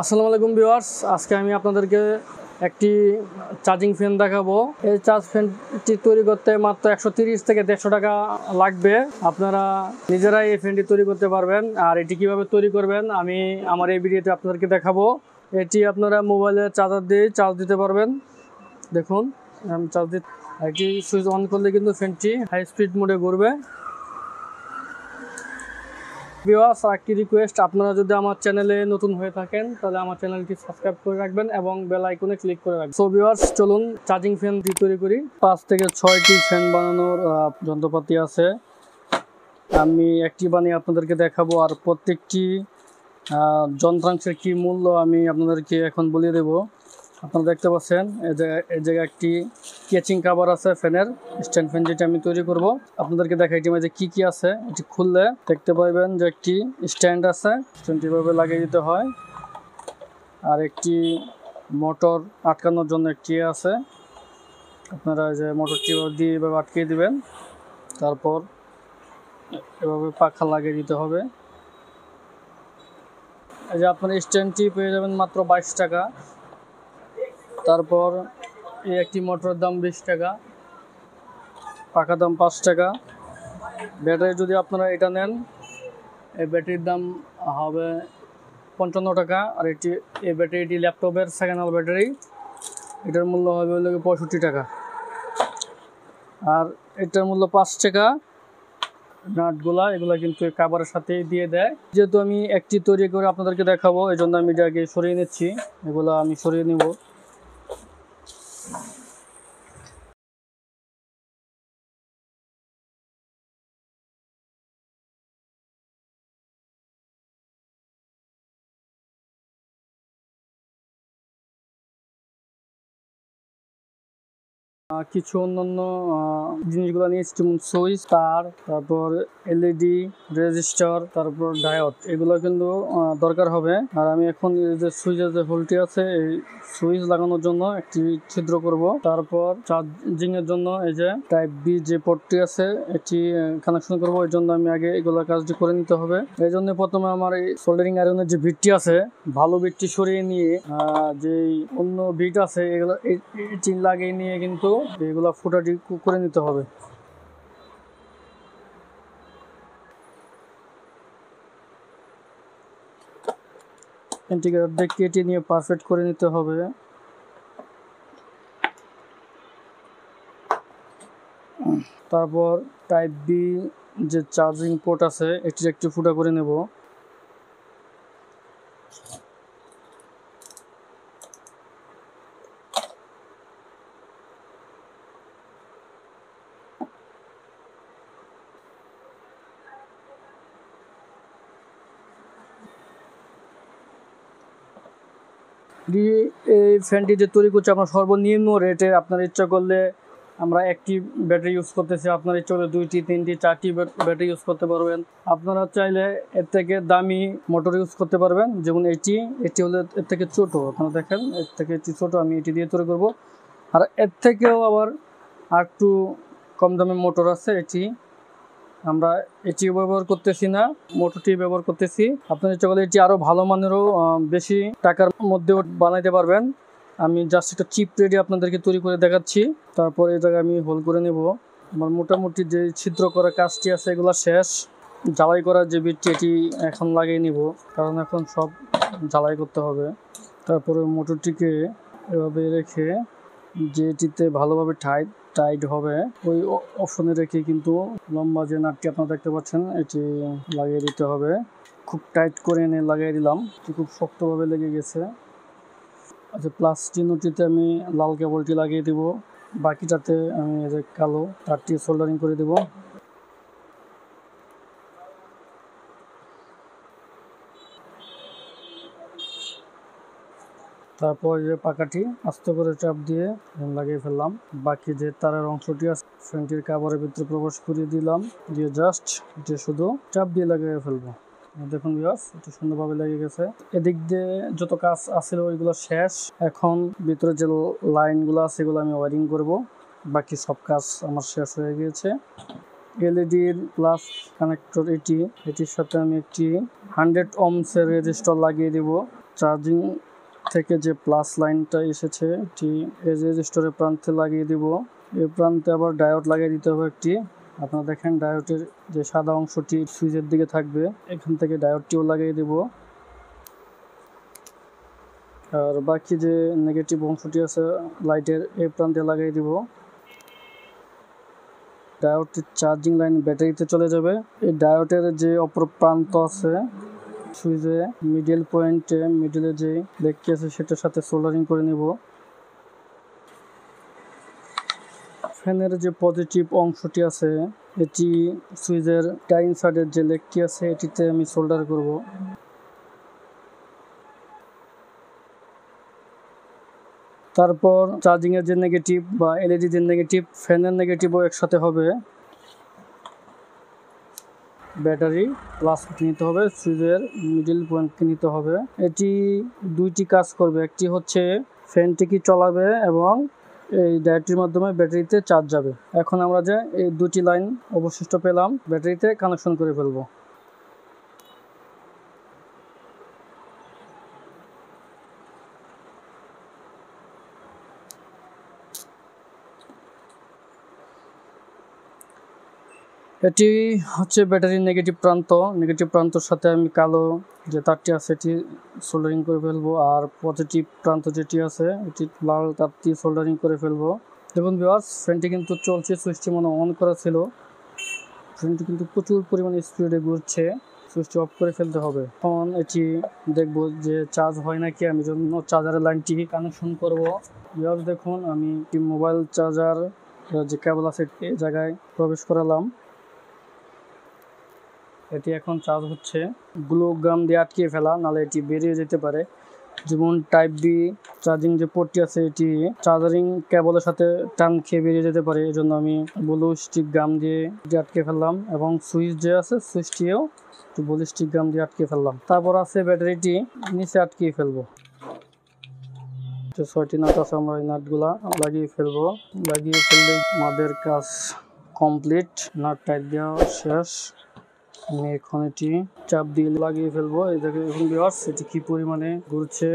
আসসালামু আলাইকুম ভিউয়ার্স, আজকে আমি আপনাদেরকে একটি চার্জিং ফ্যান দেখাবো। এই চার্জ ফ্যানটি তৈরি করতে মাত্র 130 থেকে 150 টাকা লাগবে। আপনারা নিজেরাই এই ফ্যানটি তৈরি করতে পারবেন। আর এটি কিভাবে তৈরি করবেন আমি আমার এই ভিডিওতে আপনাদেরকে দেখাবো। এটি আপনারা মোবাইলের চার্জার দিয়ে চার্জ দিতে পারবেন। দেখুন আমি চার্জ দিই, এটি সুইচ অন করলে কিন্তু ফ্যানটি হাই স্পিড মোডে ঘুরবে। ভিউয়ার্স, একটি রিকোয়েস্ট, আপনারা যদি আমার চ্যানেলে নতুন হয়ে থাকেন তাহলে আমার চ্যানেলটি সাবস্ক্রাইব করে রাখবেন এবং বেল আইকনে ক্লিক করে রাখবেন। সো ভিউয়ার্স, চলুন চার্জিং ফ্যানটি তৈরি করি। 5 থেকে 6টি ফ্যান বানানোর যন্ত্রপাতি আছে, আমি একটি বানিয়ে আপনাদেরকে দেখাবো। আর প্রত্যেকটি যন্ত্রাংশের কি মূল্য আমি আপনাদেরকে এখন বলে দেবো। আপনারা দেখতে পাচ্ছেন এই জায়গায় একটি ক্যাচিং কভার আছে ফ্যানের, স্ট্যান্ড ফ্যান যেটা আমি তৈরি করব। আপনাদেরকে দেখাই এটির মধ্যে কি আছে। এটি খুললে দেখতে পাবেন যে একটি স্ট্যান্ড আছে, স্ট্যান্ডটি এভাবে লাগিয়ে দিতে হয়। আর একটি মোটর আটকানোর জন্য একটি আছে, আপনারা যে মোটরটি দিয়ে এভাবে আটকিয়ে দিবেন, তারপর এভাবে পাখা লাগিয়ে দিতে হবে। এই যে আপনার স্ট্যান্ডটি পেয়ে যাবেন মাত্র 22 টাকা। তারপর এই একটি মোটরের দাম 20 টাকা, পাকা দাম 5 টাকা। ব্যাটারি যদি আপনারা এটা নেন, এই ব্যাটারির দাম হবে 55 টাকা। আর এই ব্যাটারিটি ল্যাপটপের সেকেন্ড হ্যান্ড ব্যাটারি, এটার মূল্য হবে 65 টাকা। আর এটার মূল্য 5 টাকা। নাটগুলা এগুলা কিন্তু কাভারের সাথে দিয়ে দেয়। যেহেতু আমি একটি তৈরি করে আপনাদেরকে দেখাবো, এই জন্য আমি এটাকে সরিয়ে নিচ্ছি। এগুলা আমি সরিয়ে নিব। কিছু অন্যান্য জিনিসগুলো নিয়েছি, যেমন সুইচ, তার, তারপর এলইডি, রেজিস্টার, তারপর ডায়োড, এগুলো কিন্তু দরকার হবে। আর আমি এখন এই যে সুইচের যে হোলটি আছে, এই সুইচ লাগানোর জন্য একটি ছিদ্র করব। তারপর চার্জিং এর জন্য এই যে টাইপ বি যে পোর্টটি আছে, এটি কানেকশন করব। এই জন্য আমি আগে এগুলো কাজটি করে নিতে হবে। এই জন্য প্রথমে আমার এই সোল্ডারিং আয়রনের যে বিটটি আছে, ভালো বিটটি সরিয়ে নিয়ে যে অন্য বিট আছে এগুলো এটি লাগিয়ে নিয়ে কিন্তু এগুলা ফুটাটি করে নিতে হবে। ইন্টিগ্রেটর দিয়ে কেটে নিয়ে পারফেক্ট করে নিতে হবে। তারপর টাইপ বি যে চার্জিং পোর্ট আছে, এটির একটু ফুটা করে নেব। এই ফ্যানটি যে তৈরি করছে আপনার সর্বনিম্ন রেটে, আপনার ইচ্ছা করলে আমরা একটি ব্যাটারি ইউজ করতেছি, আপনার ইচ্ছা করলে 2টি 3টি 4টি ব্যাটারি ইউজ করতে পারবেন। আপনারা চাইলে এর থেকে দামি মোটর ইউজ করতে পারবেন, যেমন এটি হলে এর থেকে ছোট। আপনারা দেখেন এর থেকে এটি ছোট, আমি এটি দিয়ে তৈরি করব। আর এর থেকেও আবার একটু কম দামে মোটর আছে, আমরা এটি ব্যবহার করতেছি না, মোটরটি ব্যবহার করতেছি। আপনার ইচ্ছা করলে এটি আরও ভালো মানেরও বেশি টাকার মধ্যেও বানাইতে পারবেন। আমি জাস্ট একটা চিপ রেডি আপনাদেরকে তৈরি করে দেখাচ্ছি। তারপর এই জায়গায় আমি হোল করে নেব। আমার মোটামুটি যে ছিদ্র করা কাজটি আছে এগুলো শেষ। জ্বালাই করার যে বিটটি, এটি এখন লাগিয়ে নিব, কারণ এখন সব জ্বালাই করতে হবে। তারপরে মোটরটিকে এভাবে রেখে যেটিতে ভালোভাবে টাইট হবে ওই অপশনে রেখে কিন্তু লম্বা যে নাটটি আপনারা দেখতে পাচ্ছেন, এটি লাগিয়ে দিতে হবে। খুব টাইট করে এনে লাগিয়ে দিলাম, খুব শক্তভাবে লেগে গেছে। আচ্ছা, প্লাস চিহ্নটিতে আমি লাল কেবলটি লাগিয়ে দিব, বাকিটাতে আমি এই যে কালো তারটি সোল্ডারিং করে দেব। তারপর যে পাকাটি আস্তে করে চাপ দিয়ে লাগিয়ে ফেললাম। বাকি যে তারের অংশটি আছে ফ্যানটির কাভারের ভিতরে প্রবেশ করিয়ে দিলাম, দিয়ে জাস্ট এটি শুধু চাপ দিয়ে লাগিয়ে ফেলবো। দেখুন ভিউয়ার্স, এটি সুন্দরভাবে লেগে গেছে। এদিক দিয়ে যত কাজ আছিল ওইগুলো শেষ। এখন ভিতরে যে লাইনগুলো আছে এগুলো আমি ওয়ারিং করব। বাকি সব কাজ আমার শেষ হয়ে গিয়েছে। এলইডির প্লাস কানেক্টর এটির সাথে আমি একটি 100 ohms এর রেজিস্টার লাগিয়ে দেব। চার্জিং থেকে যে প্লাস লাইনটা এসেছে এটি এই রেজিস্টরের প্রান্তে লাগিয়ে দিব। এই প্রান্তে আবার ডায়োড লাগিয়ে দিতে হবে একটি। আপনারা দেখেন ডায়োডের যে সাদা অংশটি সুইচের দিকে থাকবে, এখান থেকে ডায়োডটিও লাগিয়ে দেব। আর বাকি যে নেগেটিভ অংশটি আছে লাইটের এই প্রান্তে লাগিয়ে দিব। ডায়োডটি চার্জিং লাইন ব্যাটারিতে চলে যাবে। এই ডায়োডের যে অপর প্রান্ত আছে সুইচে মিডল পয়েন্টে মিডলে যে লেগটি আছে সেটার সাথে সোল্ডারিং করে নেব। ফ্যানের যে পজিটিভ অংশটি আছে এটি সুইচের টাইম সাইডের যে লেগটি আছে এটিতে আমি সোল্ডার করব। তারপর চার্জিং এর যে নেগেটিভ বা এলইডি যে নেগেটিভ, ফ্যানের নেগেটিভও একসাথে হবে। ব্যাটারি প্লাস নিতে হবে, সুইচের মিডল পয়েন্টকে নিতে হবে। এটি দুইটি কাজ করবে, একটি হচ্ছে ফ্যানটিকে চালাবে এবং এই ডায়োডটির মাধ্যমে ব্যাটারিতে চার্জ যাবে। এখন আমরা যে এই দুটি লাইন অবশিষ্ট পেলাম ব্যাটারিতে কানেকশন করে ফেলবো। এটি হচ্ছে ব্যাটারির নেগেটিভ প্রান্ত। নেগেটিভ প্রান্তর সাথে আমি কালো যে তারটি আছে এটি সোল্ডারিং করে ফেলবো, আর পজিটিভ প্রান্ত যেটি আছে এটি লাল তারটি সোল্ডারিং করে ফেলবো। দেখুন ভিউয়ার্স, ফ্যানটি কিন্তু চলছে, সুইচটি মনে অন করা ছিল। ফ্যানটি কিন্তু প্রচুর পরিমাণে স্পিডে ঘুরছে, সুইচটি অফ করে ফেলতে হবে। এখন এটি দেখবো যে চার্জ হয় নাকি, আমি জন্য চার্জারের লাইনটি কানেকশন করব। ভিউয়ার্স দেখুন, আমি মোবাইল চার্জার যে কেবল আছে এই জায়গায় প্রবেশ করালাম। এটি এখন চার্জ হচ্ছে। গ্লু গাম দিয়ে আটকিয়ে ফেলা, নাহলে এটি বেরিয়ে যেতে পারে। যেমন টাইপ বি চার্জিং যে পোর্টটি আছে এটি চার্জারিং কেবলের সাথে টান খেয়ে বেরিয়ে যেতে পারে, এই জন্য আমি ব্লু স্টিক গাম দিয়ে আটকে ফেললাম এবং সুইচ যে আছে সুইচটিও ব্লু স্টিক গাম দিয়ে আটকে ফেললাম। তারপর আছে ব্যাটারিটি নিচে আটকিয়ে ফেলবো। 6টি নাট আছে, আমরা এই নাটগুলা লাগিয়ে ফেলবো। লাগিয়ে ফেললে আমাদের কাজ কমপ্লিট, নাট টাইট দেওয়া শেষ। আমি এখন এটি চাপ দিয়ে লাগিয়ে ফেলবো। এই দেখুন ভিউয়ার্স, এটি কি পরিমাণে ঘুরছে।